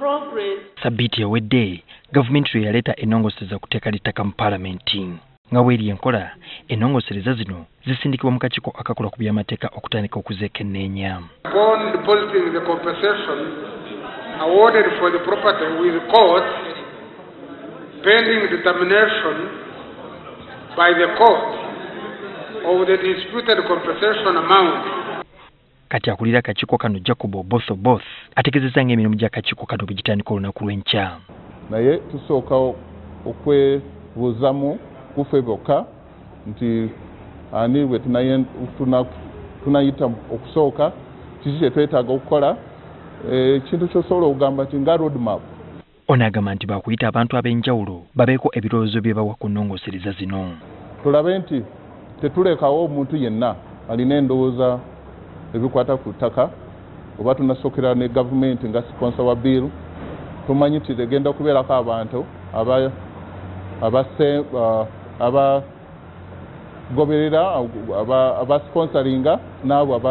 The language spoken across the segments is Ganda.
progress. Sabiti ewedde gavumenti lwe yaleeta ennongosereza kuteeka littaka mu paalamenti nga bw'eri enkola ennongosereza zino zisindikibwa mu kakiiko akakola ku by'amateeka okutandika okuzeekenneenya. Upon depositing the compensation awarded for the property with court pending determination by the court of the disputed compensation amount. Kati akulira akakiiko kano Jacob Oboth ategeezezza ng'emirimu gy'akakiiko kano bigitandika olunaku lw'enkya. Naye tusooka okwebuuzamu kufe bokka nti ani bwe tunayita okusooka kiki kye twetaaga okukola ekintu ky'osobola okugamba nti nga roadmap. Ono agamba nti baakuyita abantu ab'enjawulo babeeko ebirowoozo bye bawa ku nnongosereza zino. Tulabe nti tetulekawo omuntu yenna alina endowooza ebikwata ku ttaka oba tunasookera ne gavumenti nga sponsor wa bill tumanyi nti tegenda kubeerako abantu abagoberera abasponsoringa n'abo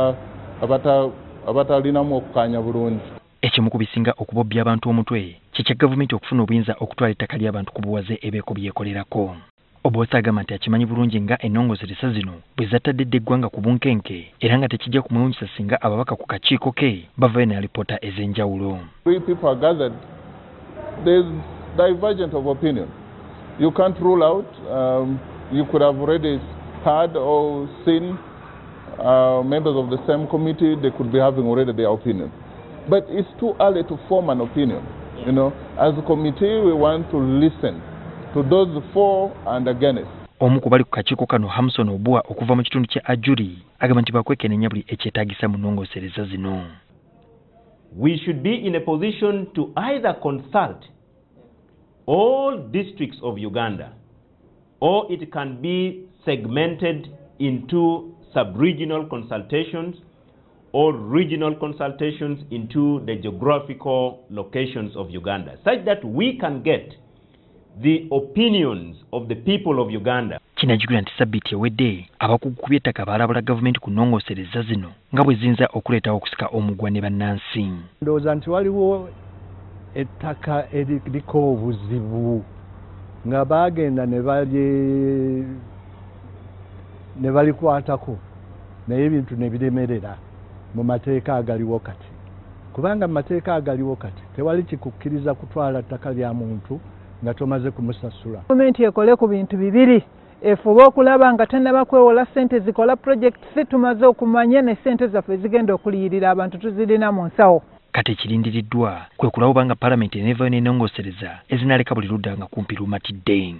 abatalinamu okukaanya bulungi. Ekimu ku bisinga okubobbya abantu omutwe kikya gavumenti okufuna obuyinza okutwala ettaka ly'abantu ku buwaze ebeeko byekolerako. Oboth agamba nti akimanyi bulungi nga ennongosereza zino bwe zattadde eggwanga ku bunkenke era nga tekijja kumwewuunyisa singa ababaka ku kakiiko ke bavayo ne alipoota ez'enjawulo. Three people are gathered. There's divergence of opinion. You can't rule out. You could have already heard or seen members of the same committee. They could be having already their opinion. But it's too early to form an opinion. You know, as a committee, we want to listen to those for and against. Omu ku bali ku kakiiko kano Hamson Obua okuva mu kitundu kya Ajuri agamba nti bakwekenneenya buli ekyetaagisa mu nnongosereza zino. We should be in a position to either consult all districts of Uganda, or it can be segmented into sub-regional consultations or regional consultations into the geographical locations of Uganda, such that we can get the opinions of the people of Uganda. Kinajjukira nti Sabiti ewedde abakugu ku by'ettaka baalabula gavumenti ku nnongosereza zino nga bwe ziyinza okuleetawo okusika omugwa ne bannansi. Ndowooza nti waliwo ettaka eriko obuzibu nga baagenda ne balikwatako naye ebintu ne biremerera mu mateeka agaliwo kati. Kubanga mu mateeka agaliwo kati tewali kikukkiriza kutwala ttaka lya muntu nga tomaze kumusasula. Gavumenti ekole ku bintu bibiri. Efuba okulaba nga tennaba kwewola ssente zikola projekiti tumaze okumanya ne ssente zaffe zigenda okuliyirira abantu tuzirina mu nsawo. Kati ekirindiriddwa kwe kulaba nga paalamenti eneevayo n'ennongosereza ezinaaleka buli ludda nga kumpi lumatidde.